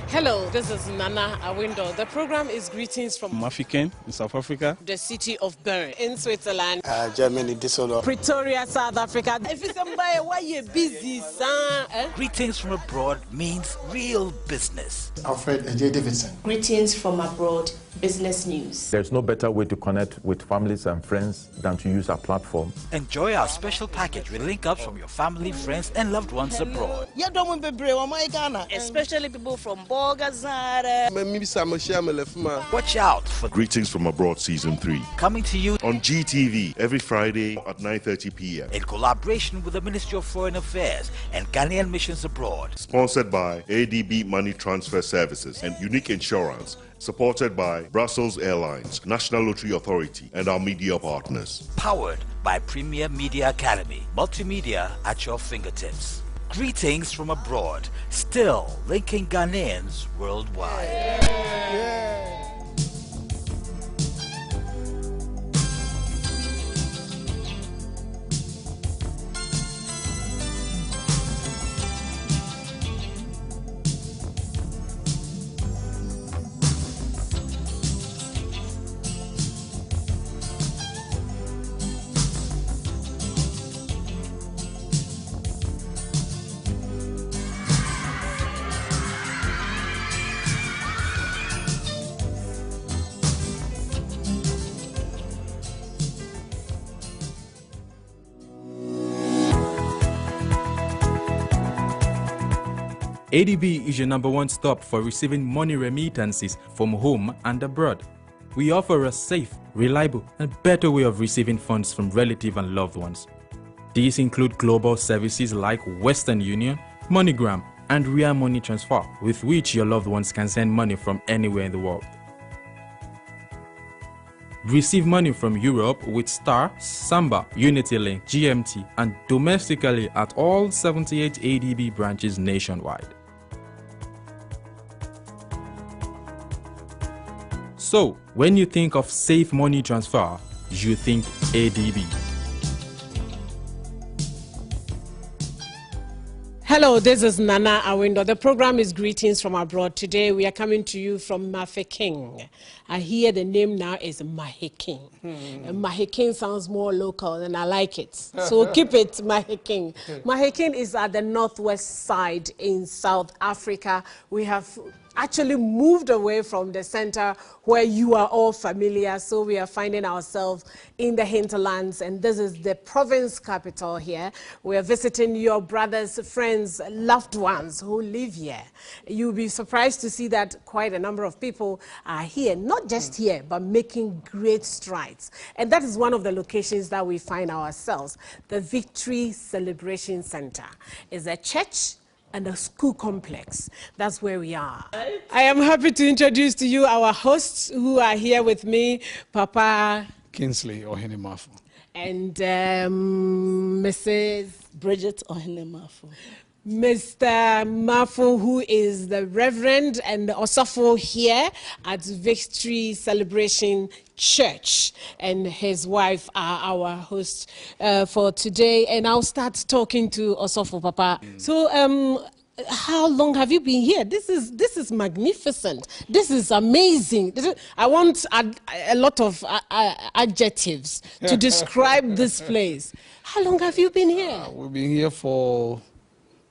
Hello, this is Nana Awindo. The program is Greetings from Mahikeng in South Africa, the city of Bern in Switzerland, Germany, Düsseldorf, Pretoria, South Africa. If it's somebody, why you busy, son? Greetings from abroad means real business. Alfred J. Davidson. Greetings from abroad, business news. There's no better way to connect with families and friends than to use our platform. Enjoy our special package with link-ups from your family, friends and loved ones abroad. Especially people from Bogazara. Watch out for Greetings from Abroad Season 3. coming to you On GTV every Friday at 9:30 p.m. in collaboration with the Ministry of Foreign Affairs and Ghanaian Missions Abroad. Sponsored by ADB Money Transfer Services and Unique Insurance. Supported by Brussels Airlines, National Lottery Authority, and our media partners. Powered by Premier Media Academy. Multimedia at your fingertips. Greetings from abroad, still linking Ghanaians worldwide. ADB is your #1 stop for receiving money remittances from home and abroad. We offer a safe, reliable, and better way of receiving funds from relatives and loved ones. These include global services like Western Union, MoneyGram, and Ria Money Transfer, with which your loved ones can send money from anywhere in the world. Receive money from Europe with Star, Samba, UnityLink, GMT, and domestically at all 78 ADB branches nationwide. So, when you think of safe money transfer, you think ADB. Hello, this is Nana Awindo. The program is Greetings from Abroad. Today we are coming to you from Mahikeng. I hear the name now is Mahikeng. And Mahikeng sounds more local and I like it. So keep it Mahikeng. Mahikeng is at the northwest side in South Africa. We have actually moved away from the center where you are all familiar, so we are finding ourselves in the hinterlands, and this is the province capital here. We are visiting your brothers, friends, loved ones who live here. You'll be surprised to see that quite a number of people are here, not just here, but making great strides. And that is one of the locations that we find ourselves. The Victory Celebration Center is a church and a school complex. That's where we are. I am happy to introduce to you our hosts who are here with me, Papa Kingsley Ohenemafu. And Mrs. Bridget Ohenemafu. Mr. Mafu, who is the Reverend and the Osofo here at Victory Celebration Church, and his wife are our hosts for today. And I'll start talking to Osofo, Papa. So, how long have you been here? This is magnificent. This is amazing. I want a lot of adjectives to describe this place. How long have you been here? We've been here for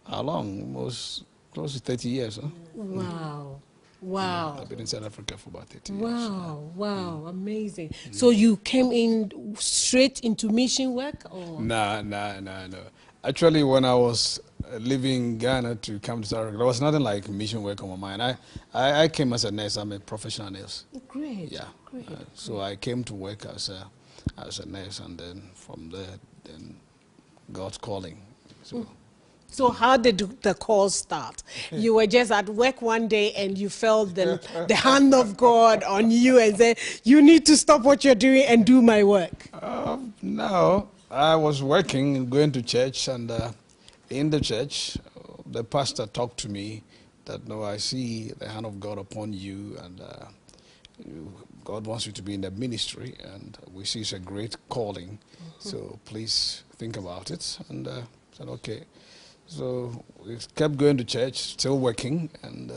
how long? Almost close to 30 years. Huh? Wow. Wow. I've been in South Africa for about 30 years. Wow, amazing. So you came in straight into mission work? Or? No. Actually, when I was leaving Ghana to come to South Africa, there was nothing like mission work on my mind. I came as a nurse. I'm a professional nurse. Great. Yeah. Great. So I came to work as a nurse, and then from there, then God's calling. So how did the call start? You were just at work one day and you felt the hand of God on you and said, you need to stop what you're doing and do my work. No, I was working, going to church, and in the church, the pastor talked to me that, no, I see the hand of God upon you, and God wants you to be in the ministry, and we see it's a great calling. So please think about it. And I said, okay. So we kept going to church, still working, and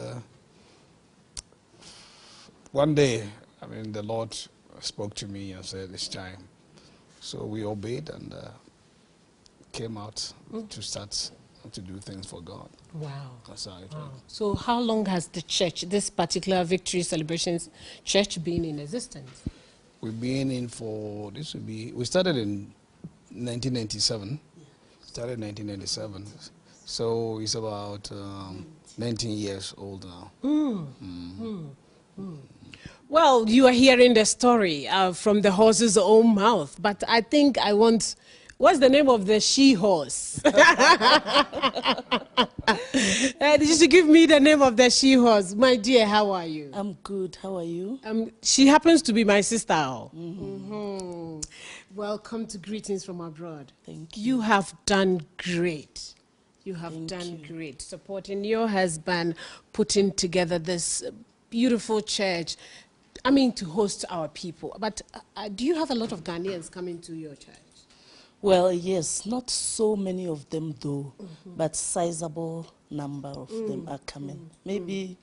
one day, I mean, the Lord spoke to me and said, it's time. So we obeyed and came out to start to do things for God. Wow. That's how it Wow. went. So how long has the church, this particular Victory Celebrations Church, been in existence? We've been in for, this would be, we started in 1997. Started in 1997. So it's about 19 years old now. Well, you are hearing the story from the horse's own mouth, but I think I want, what's the name of the she-horse? You should give me the name of the she-horse. My dear, how are you? I'm good. How are you? She happens to be my sister. Welcome to Greetings from Abroad. Thank you. You have done great. You have done great. Supporting your husband, putting together this beautiful church. I mean, to host our people. But do you have a lot of Ghanaians coming to your church? Well, yes, not so many of them though, but sizable number of them are coming. Maybe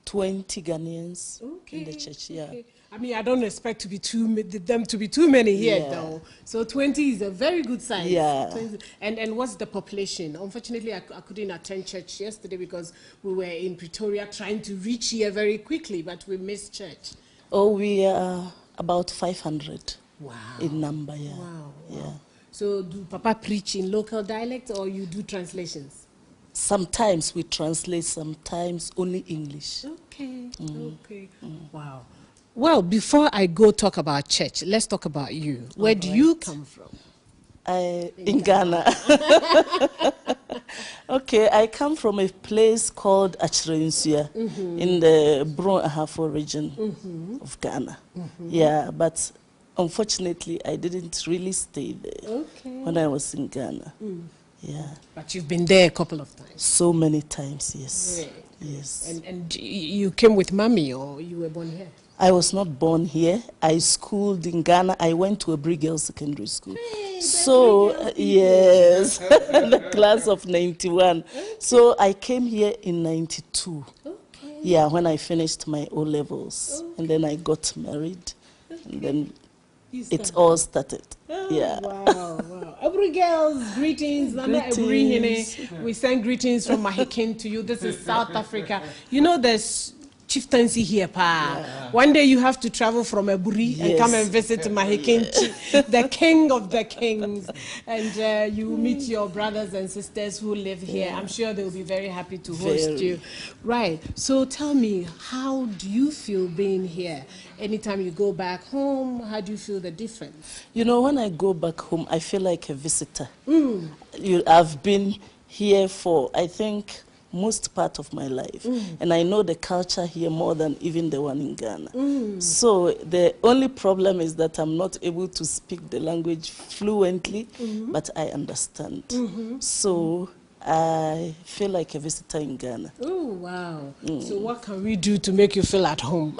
20 Ghanaians in the church, yeah. Okay. I mean, I don't expect to be them to be too many here, Yeah. though. So 20 is a very good size. Yeah. 20. And what's the population? Unfortunately, I couldn't attend church yesterday because we were in Pretoria trying to reach here very quickly, but we missed church. Oh, we are about 500 Wow. in number, yeah. Wow. Yeah. So do Papa preach in local dialect or you do translations? Sometimes we translate, sometimes only English. Okay. Okay. Wow. Well, before I go talk about church, let's talk about you. Where do you come from? In Ghana. Okay, I come from a place called Achirensua in the Bron Ahafo region of Ghana. Yeah, but unfortunately, I didn't really stay there when I was in Ghana. Yeah. But you've been there a couple of times. So many times, yes. Great. Yes. And you came with mommy or you were born here? I was not born here. I schooled in Ghana. I went to a Brigel Secondary School. So, yes, the class of 91. So I came here in 92. Okay. Yeah, when I finished my O-levels. And then I got married. And then it all started. Yeah. Wow, wow. Abri girls, greetings. Greetings. We send greetings from Mahikeng to you. This is South Africa. You know there's chieftaincy here, pa. Yeah. One day you have to travel from Aburi and come and visit Mahikeng, the king of the kings. And you meet your brothers and sisters who live here. I'm sure they'll be very happy to host you. Right. So tell me, how do you feel being here? Anytime you go back home, how do you feel the difference? You know, when I go back home, I feel like a visitor. I've been here for, I think, most part of my life. And I know the culture here more than even the one in Ghana. So the only problem is that I'm not able to speak the language fluently, but I understand. So I feel like a visitor in Ghana. Oh, wow. So what can we do to make you feel at home?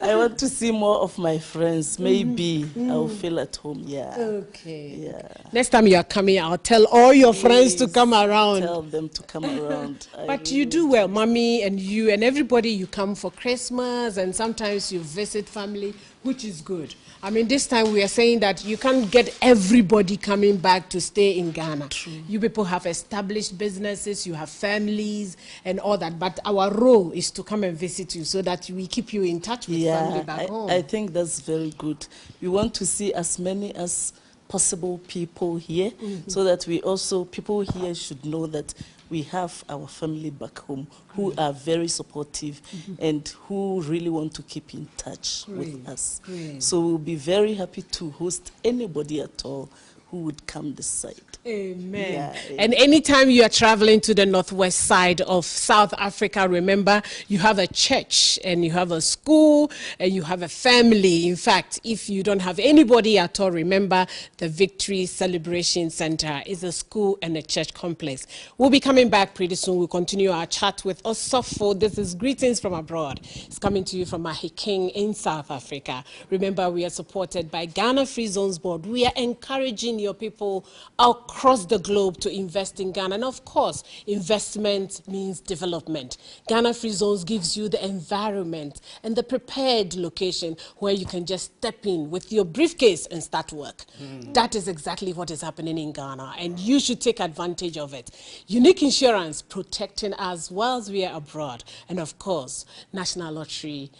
I want to see more of my friends. Maybe I'll feel at home, yeah. Okay. Yeah. Next time you are coming, I'll tell all your friends to come around. Tell them to come around. But you do well, mommy and you and everybody, you come for Christmas and sometimes you visit family, which is good. I mean, this time we are saying that you can't get everybody coming back to stay in Ghana. True. You people have established businesses, you have families and all that. But our role is to come and visit you so that we keep you in touch with family back home. I think that's very good. We want to see as many as possible people here so that we also, people here should know that we have our family back home who are very supportive and who really want to keep in touch with us. So we'll be very happy to host anybody at all who would come this side. Amen. Yeah, and anytime you are traveling to the northwest side of South Africa, remember you have a church and you have a school and you have a family. In fact, if you don't have anybody at all, remember the Victory Celebration Center is a school and a church complex. We'll be coming back pretty soon. We'll continue our chat with Osofo. This is Greetings from Abroad. It's coming to you from Mahikeng in South Africa. Remember, we are supported by Ghana Free Zones Board. We are encouraging your people across the globe to invest in Ghana. And of course, investment means development. Ghana Free Zones gives you the environment and the prepared location where you can just step in with your briefcase and start work. That is exactly what is happening in Ghana, and you should take advantage of it. Unique Insurance, protecting us whilst we are abroad. And of course, National Lottery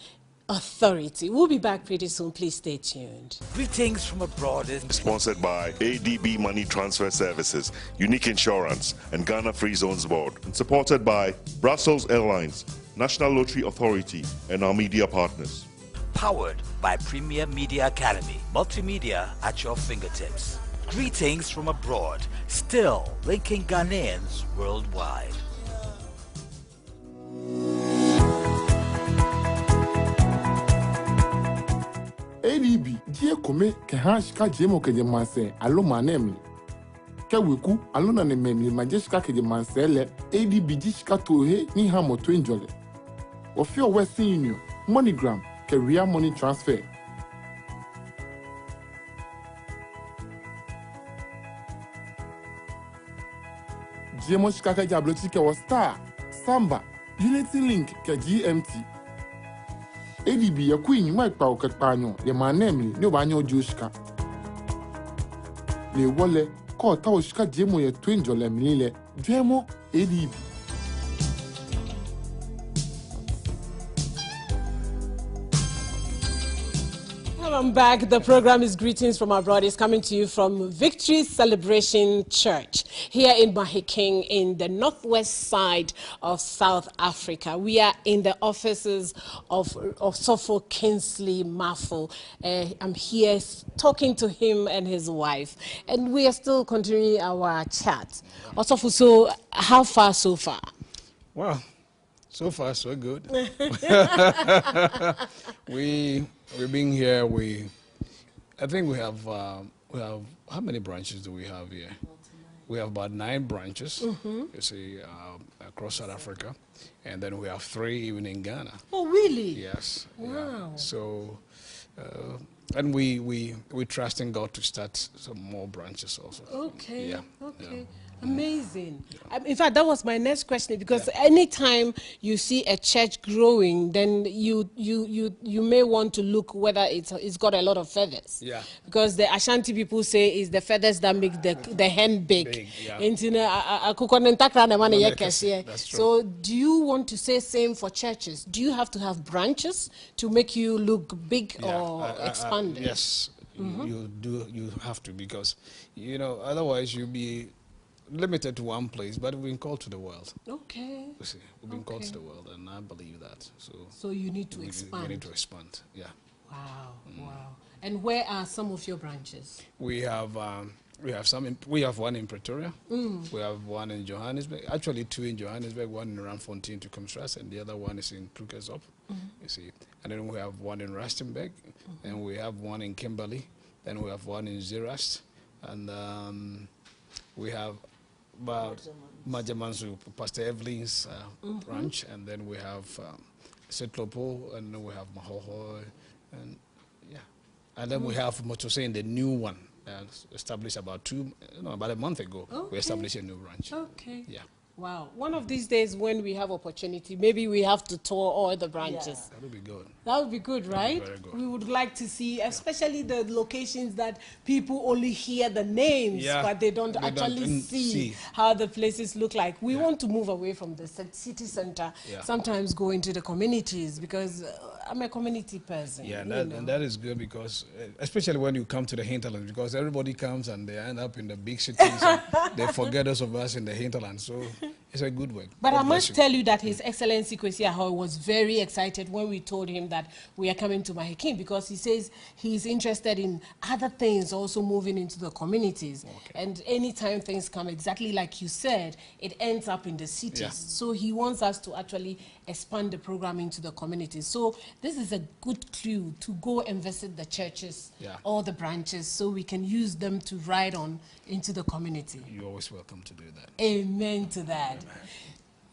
Authority. We'll be back pretty soon. Please stay tuned. Greetings from abroad is Sponsored by ADB Money Transfer Services, Unique Insurance, and Ghana Free Zones Board. And supported by Brussels Airlines, National Lottery Authority, and our media partners. powered by Premier Media Academy. Multimedia at your fingertips. Greetings from abroad, still linking Ghanaians worldwide. ADB die kome ke hanshka jemo ke jemanse alo manemli ke weku alo na ne memli majeshka ke jemanse le ADB jishka tohe ni hamo to enjole ofio Western Union MoneyGram ke real money transfer jemo shika ke jabloti ke wa Star Samba Unity Link ke GMT ADB ya queen mai pao ke panyo le manemli ni banyo jushka le wole ko ta oshka jemo ye twin jole mlile jemo ADB. Welcome back. The program is Greetings from Abroad. It's coming to you from Victory Celebration Church here in Mahikeng in the northwest side of South Africa. We are in the offices of Sopho Kingsley Maffo. I'm here talking to him and his wife, and we are still continuing our chat. Sopho, so how far so far? Well, so far so good. We've been here. I think we have how many branches do we have here? We have about 9 branches. You see, across South Africa, and then we have 3 even in Ghana. Oh, really? Yes. Wow. Yeah. So, and we trust in God to start some more branches also. Okay. Yeah. Okay. Yeah. Amazing. In fact, that was my next question, because anytime you see a church growing, then you may want to look whether it's got a lot of feathers. Yeah. Because the Ashanti people say it's the feathers that make the hen big. Yeah. That's true. So do you want to say same for churches? Do you have to have branches to make you look big or expanded? Yes, you do. You have to, because otherwise you'll be limited to one place. But we've been called to the world. Okay. You see, we've been called to the world, and I believe that. So you need to expand. We need to expand. Yeah. Wow. Wow. And where are some of your branches? We have some. We have one in Pretoria. We have one in Johannesburg. Actually, 2 in Johannesburg. One in Randfontein to Kumstras, and the other one is in Krugersdorp. You see, and then we have one in Rustenburg, and we have one in Kimberley. Then we have one in Zerast, and we have about Majamansu, Pastor Evelyn's branch, and then we have Setlopo, and then we have Mahoho, and and then we have Motose in the new one. Established about a month ago. Okay. We established a new branch. Okay. Yeah. Wow. One of these days when we have opportunity, maybe we have to tour all the branches. Yeah. That would be good. That would be good, right? Very good. We would like to see, especially the locations that people only hear the names, but they don't actually see how the places look like. We want to move away from the city center, sometimes go into the communities, because I'm a community person. Yeah, and that is good, because especially when you come to the hinterland, because everybody comes and they end up in the big cities and they forget us of us in the hinterland. So it's a good work. But I must tell you that His Excellency Kwesi Ahoy was very excited when we told him that we are coming to Mahikeng, because he says he's interested in other things also moving into the communities. Okay. And anytime things come, exactly like you said, it ends up in the cities. Yeah. So he wants us to actually expand the program into the communities. So this is a good clue to go and visit the churches, all the branches, so we can use them to ride on into the community. You're always welcome to do that. Amen to that. Amen.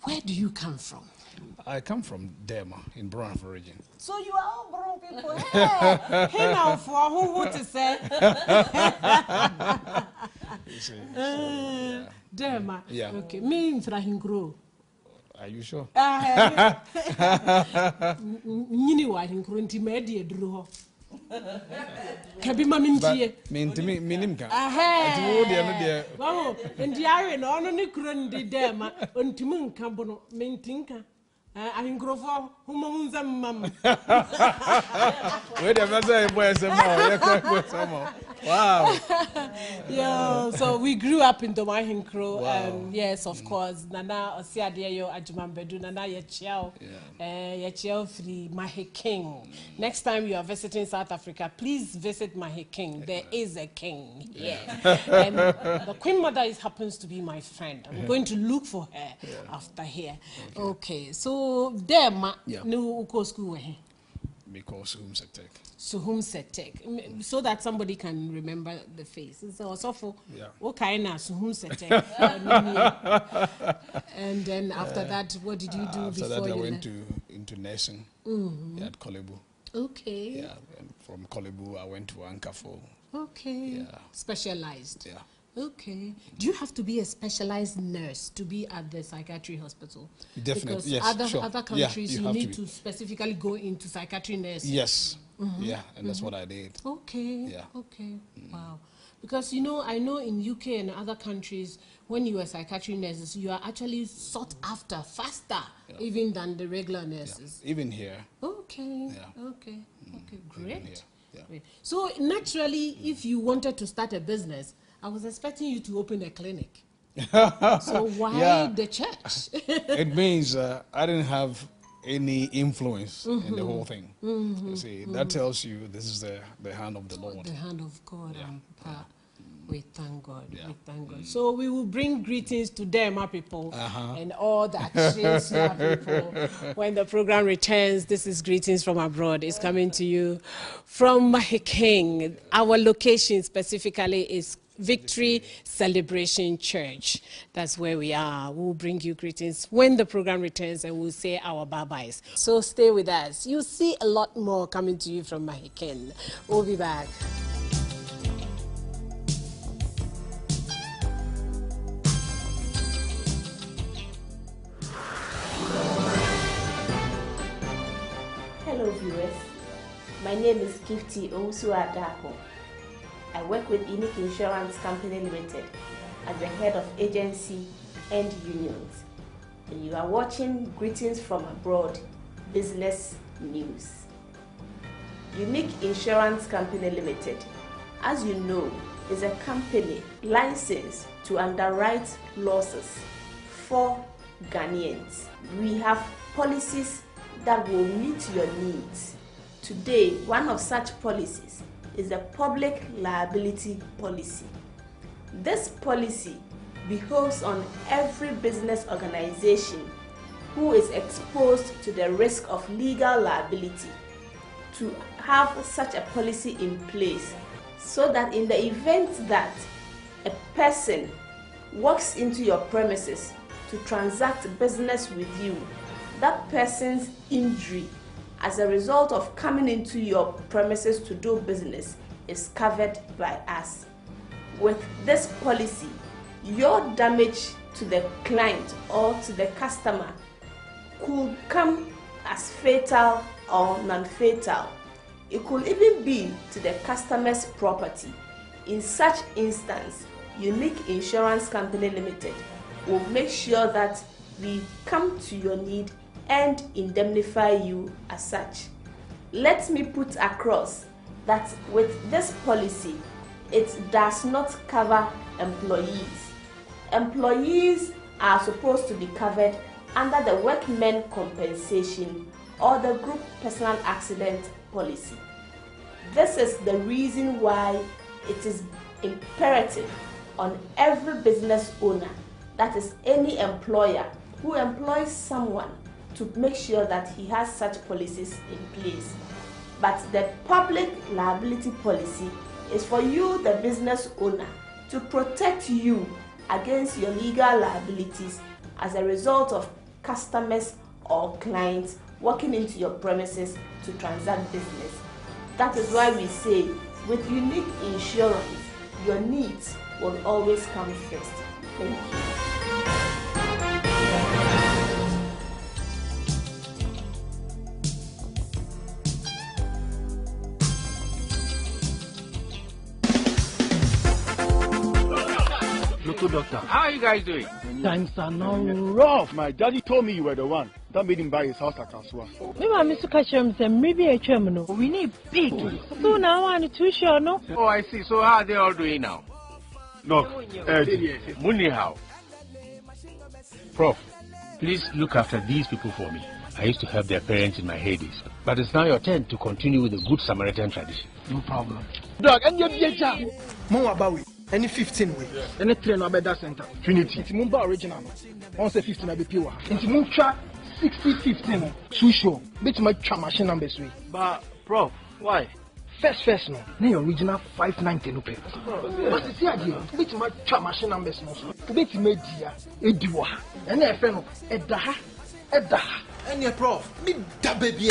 Where do you come from? I come from Dema in Brown region. So you are all brown people. Hey now for who to say? see. So, Dema. Yeah. Okay. Me in Frahinkro. Are you sure? Nini wa hinkro nti medi edru. Kabi ma mintie. Minim ka. Aha. Wow, ndi are no ono ne kuro ndi dema ontimi nka bono mentinka. Ahinkrofo humunza mam. Wait, I'm not saying boy some. Wow. Yeah, so we grew up in the Mahinkro. Wow. Yes, of course. Nana Osiade yo Ajumambedu Nana Yechiao. Yechiao free Mahikeng. Next time you are visiting South Africa, please visit Mahikeng. There is a king here. And the Queen Mother happens to be my friend. I'm going to look for her after here. Okay, so there no uko school because Humsetek. So Humsetek, so that somebody can remember the face. So also for okay now so Humsetek. And then after that, what did you do after before that, you I went into nursing at Kolebu. Okay. Yeah, and from Kolebu, I went to Ankafo. Okay. Yeah. Specialized. Yeah. Okay. Do you have to be a specialized nurse to be at the psychiatry hospital? Definitely, because yes, other countries you you need to specifically go into psychiatry nursing. Yes. Yeah, and that's what I did. Okay. Yeah. Okay. Wow. Because I know in UK and other countries, when you are psychiatry nurses, you are actually sought after faster even than the regular nurses. Yeah. Even here. Okay. Yeah. Okay. Okay. Great. Yeah. Great. So naturally, if you wanted to start a business, I was expecting you to open a clinic. So why the church? It means I didn't have any influence in the whole thing. You see, that tells you this is the hand of the Lord. The hand of God. We thank God. We thank God. So we will bring greetings to them, our people, and all the actions, people. When the program returns, this is Greetings from Abroad. It's coming to you from Mahikeng. Our location specifically is Victory Celebration Church. That's where we are. We'll bring you greetings when the program returns, and we'll say our bye-byes. So stay with us. You'll see a lot more coming to you from Mahikeng. We'll be back. Hello viewers, my name is Gifty Owusu Adako. I work with Unique Insurance Company Limited as the head of agency and unions. And you are watching Greetings from Abroad Business News. Unique Insurance Company Limited, as you know, is a company licensed to underwrite losses for Ghanaians. We have policies that will meet your needs. Today, one of such policies is a public liability policy. This policy behoves on every business organization who is exposed to the risk of legal liability to have such a policy in place, so that in the event that a person walks into your premises to transact business with you, that person's injury as a result of coming into your premises to do business is covered by us. With this policy, your damage to the client or to the customer could come as fatal or non-fatal. It could even be to the customer's property. In such instance, Unique Insurance Company Limited will make sure that we come to your need and indemnify you as such. Let me put across that with this policy, it does not cover employees. Employees are supposed to be covered under the workmen compensation or the group personal accident policy. This is the reason why it is imperative on every business owner, that is any employer who employs someone, to make sure that he has such policies in place. But the public liability policy is for you, the business owner, to protect you against your legal liabilities as a result of customers or clients walking into your premises to transact business. That is why we say, with Unique Insurance, your needs will always come first. Thank you. Local doctor, how are you guys doing? Times are now rough. My daddy told me you were the one that made him buy his house at Kasua. We need big. So now I'm too sure, no? Oh, I see. So how are they all doing now? Look, Muni how? Prof, please look after these people for me. I used to help their parents in my heydays. But it's now your turn to continue with the good Samaritan tradition. No problem. Dog, and you're Bawi. Any 15 way. Any train or better center. Trinity. It's Mumba original. Once a 15 will be pure. It's Mumba 60-15. Too sure. Bit my machine numbers way. But, Prof, why? First, no. The original 590 no pay. But it's the idea. Bit my machine numbers no. Bit my dear. Ediwa. And then friend. Edaha. And your Prof. Me da baby.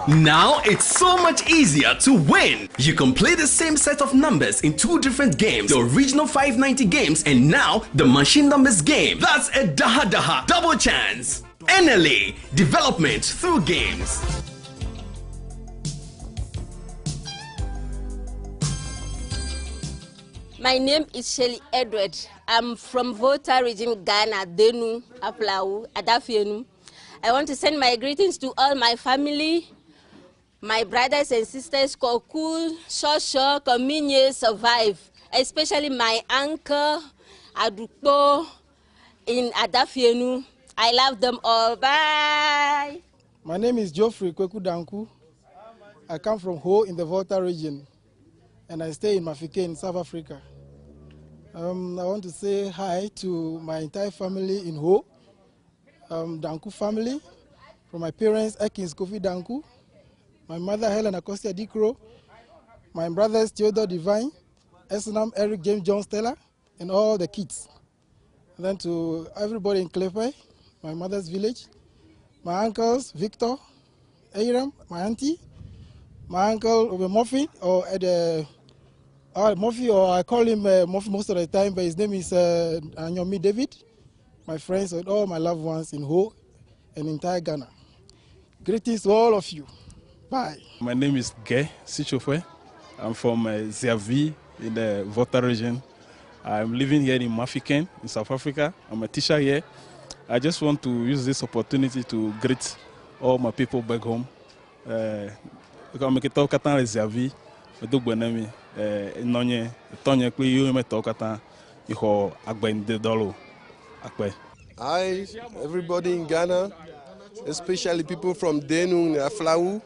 Now it's so much easier to win. You can play the same set of numbers in 2 different games, the original 590 games and now the machine numbers game. That's a Daha double chance. NLA, development through games. My name is Shelly Edward. I'm from Volta region, Ghana, Denu, Aplau, Adafienu. I want to send my greetings to all my family, my brothers and sisters, Koku, Shosho, Kominye, Survive, especially my uncle, Adukpo, in Adafienu. I love them all. Bye. My name is Geoffrey Kweku Danku. I come from Ho in the Volta region, and I stay in Mahikeng in South Africa. I want to say hi to my entire family in Ho. Danku family, from my parents, Ekins Kofi Danku, my mother Helen Acosta Dikro, my brothers Theodore Divine, Esnam Eric James John Stella, and all the kids. And then to everybody in Klepe, my mother's village, my uncles Victor, Aram, my auntie, my uncle Murphy, or Murphy, or I call him Murphy most of the time, but his name is Anyomi David. My friends and all my loved ones in Ho and entire Ghana. Greetings to all of you. Bye. My name is Gay Sichofwe. I'm from Ziavi in the Volta region. I'm living here in Mahikeng in South Africa. I'm a teacher here. I just want to use this opportunity to greet all my people back home. I'm Ziavi. Hi, everybody in Ghana, especially people from Denu and Aflau.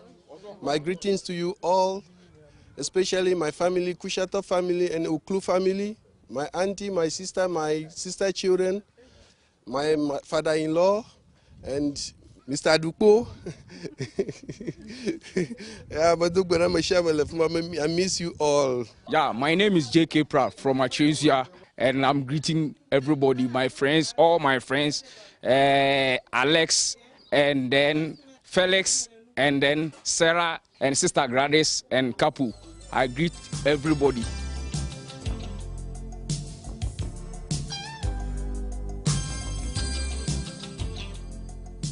My greetings to you all, especially my family, Kushato family and Uklu family, my auntie, my sister children, my father-in-law, and Mr. Adukpo. I miss you all. Yeah, my name is J.K. Pratt from Achesia. And I'm greeting everybody, my friends, all my friends, Alex, and then Felix, and then Sarah, and Sister Gladys, and Kapu. I greet everybody.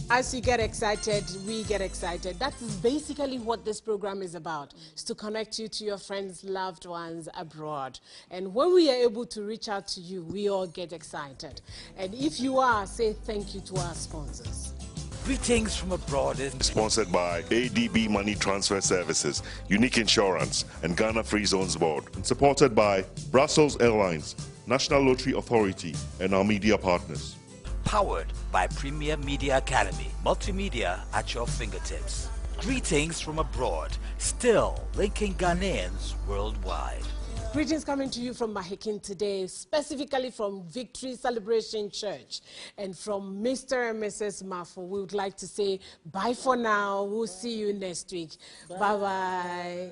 As you get excited, we get excited. That is basically what this program is about, is to connect you to your friends, loved ones abroad. And when we are able to reach out to you, we all get excited. And if you are, say thank you to our sponsors. Greetings from abroad is sponsored by ADB Money Transfer Services, Unique Insurance, and Ghana Free Zones Board, and supported by Brussels Airlines, National Lottery Authority, and our media partners. Powered by Premier Media Academy, multimedia at your fingertips. Greetings from abroad, still linking Ghanaians worldwide. Greetings coming to you from Mahikeng today, specifically from Victory Celebration Church. And from Mr. and Mrs. Mafo, we would like to say bye for now. We'll see you next week. Bye-bye.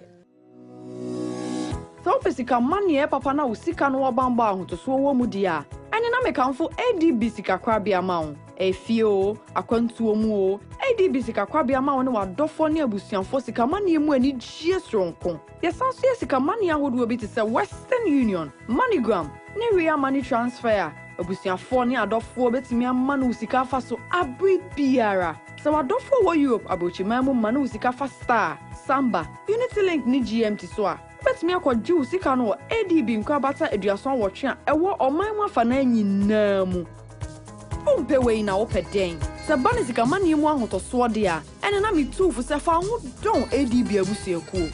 So physical money papa na usika no wabamba ahoto so wo mu dia ene na mekamfo ADB sika kwabia ma wo efio akwantuo mu o ADB sika kwabia ma woni wadofo ne abusuafo sika mani mu ani gie sronko. Yesanso ye sika mani ahodo bi te se Western Union, MoneyGram, ne Ria Money Transfer. Abusuafo ne adofo betimi ama no sika fa so abri biara. Se wadofo wo Europe abochima mu ma no sika fa Star, Samba, Unity Link ni GMT so a. Betimi akwaji usika no ADB nkwabata eduason wotwe a ewo oman mu afa na nyina mu. Umpe we na opeden. Se bani sika mani mu ahotoso de a ene na mi tu fu se fa ho don ADB abusuakuo.